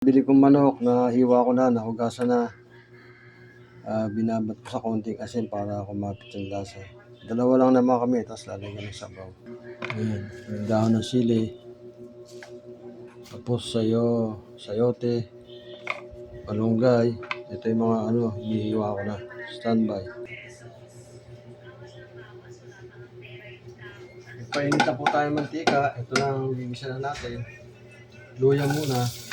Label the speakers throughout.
Speaker 1: Bili kong manok na hiwa ko na, nahugasan na. Binabat ko sa konting asin para kumapit yung lasa. Dalawa lang naman kami, tapos lalagyan ng sabaw. Ayan, yung dahon ng sili. Tapos sayote, malunggay. Ito yung mga hinihiwa ko na. Standby. Painit na po tayo ng mantika. Ito lang gigisa na natin. Luya muna.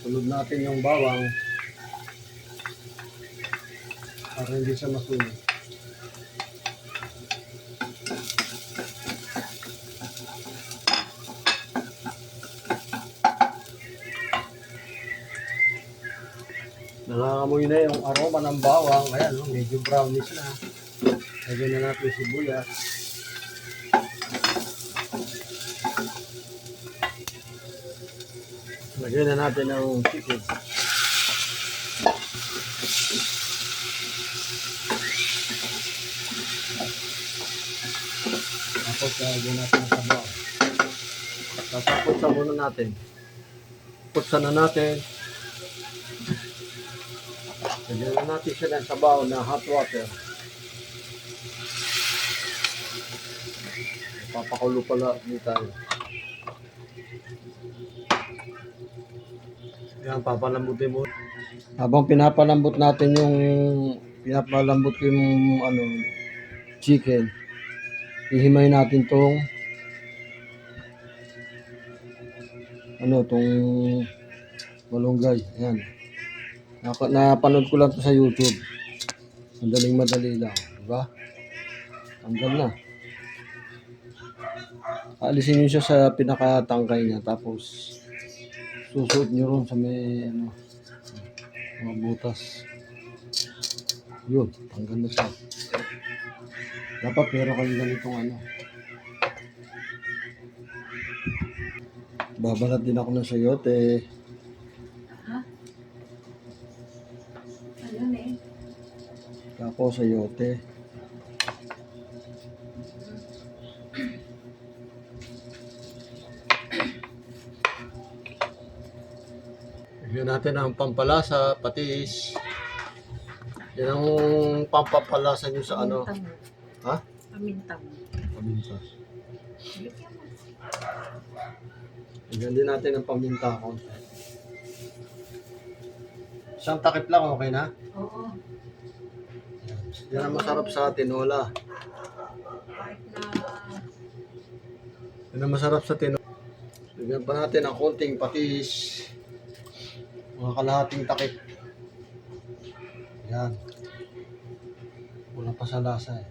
Speaker 1: Sunod natin yung bawang para hindi siya masunog. Nangangamoy na yung aroma ng bawang. Ayan, medyo brownish na. Lagyan na natin sibuyas. Lagyan na natin ang chicken. Tapos lagyan natin ang sabaw. Tapos muna natin. Putsan na natin. Lagyan na natin siya ng sabaw na hot water. Papakulo pala dito tayo. Yan, papalambutin mo. Habang pinapalambot natin ko yung chicken, ihimay natin tong malunggay. Ayan. Napanood ko lang to sa YouTube. Madali lang. Diba? Tanggal na. Alisin nyo siya sa pinakatangkay niya. Tapos susuot nyo ron sa may mga butas. Yun, tanggal na siya. Dapat pero kayo ganitong babalat din ako ng sayote.
Speaker 2: Ha? Ayun eh.
Speaker 1: Ako sayote. Lagyan natin ang pampalasa, patis. Yan ang pampapalasa nyo sa Ha?
Speaker 2: Pamintang.
Speaker 1: Paminta. Lagyan din natin ang paminta ko. Isang takip lang, okay na?
Speaker 2: Oo.
Speaker 1: Yan ang masarap sa tinola.
Speaker 2: Kahit na
Speaker 1: Yan ang masarap sa tinola. Lagyan pa natin ang konting patis. Mga kalahating takip. Yan. Wala pa sa lasa eh.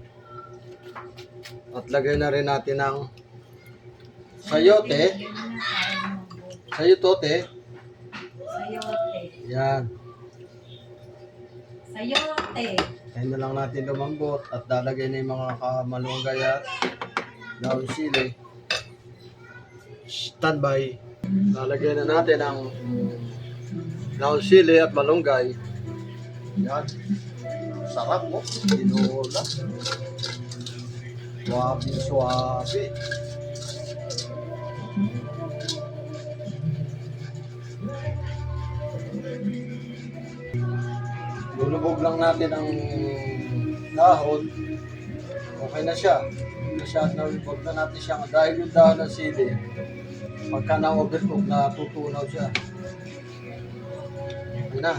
Speaker 1: At lagay na rin natin ang sayote. Sayote.
Speaker 2: sayote.
Speaker 1: Yan.
Speaker 2: Sayote.
Speaker 1: Kaya na lang natin lumambot at lalagay na yung mga malunggay at daon sili. Standby. Lalagay na natin ang daon sili at malunggay. Yan. Sarap mo. Tinola. Suwabe. Lulubog lang natin ang dahon. Okay na siya. Huwag na natin siya. Dahil yung dahon ng sili, pagka na-overcook, natutunaw siya. Okay na.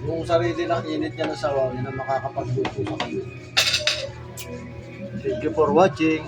Speaker 1: Yung sarili ng init niya ng sabaw, yun ang makakapagluto sa kayo. Thank you for watching.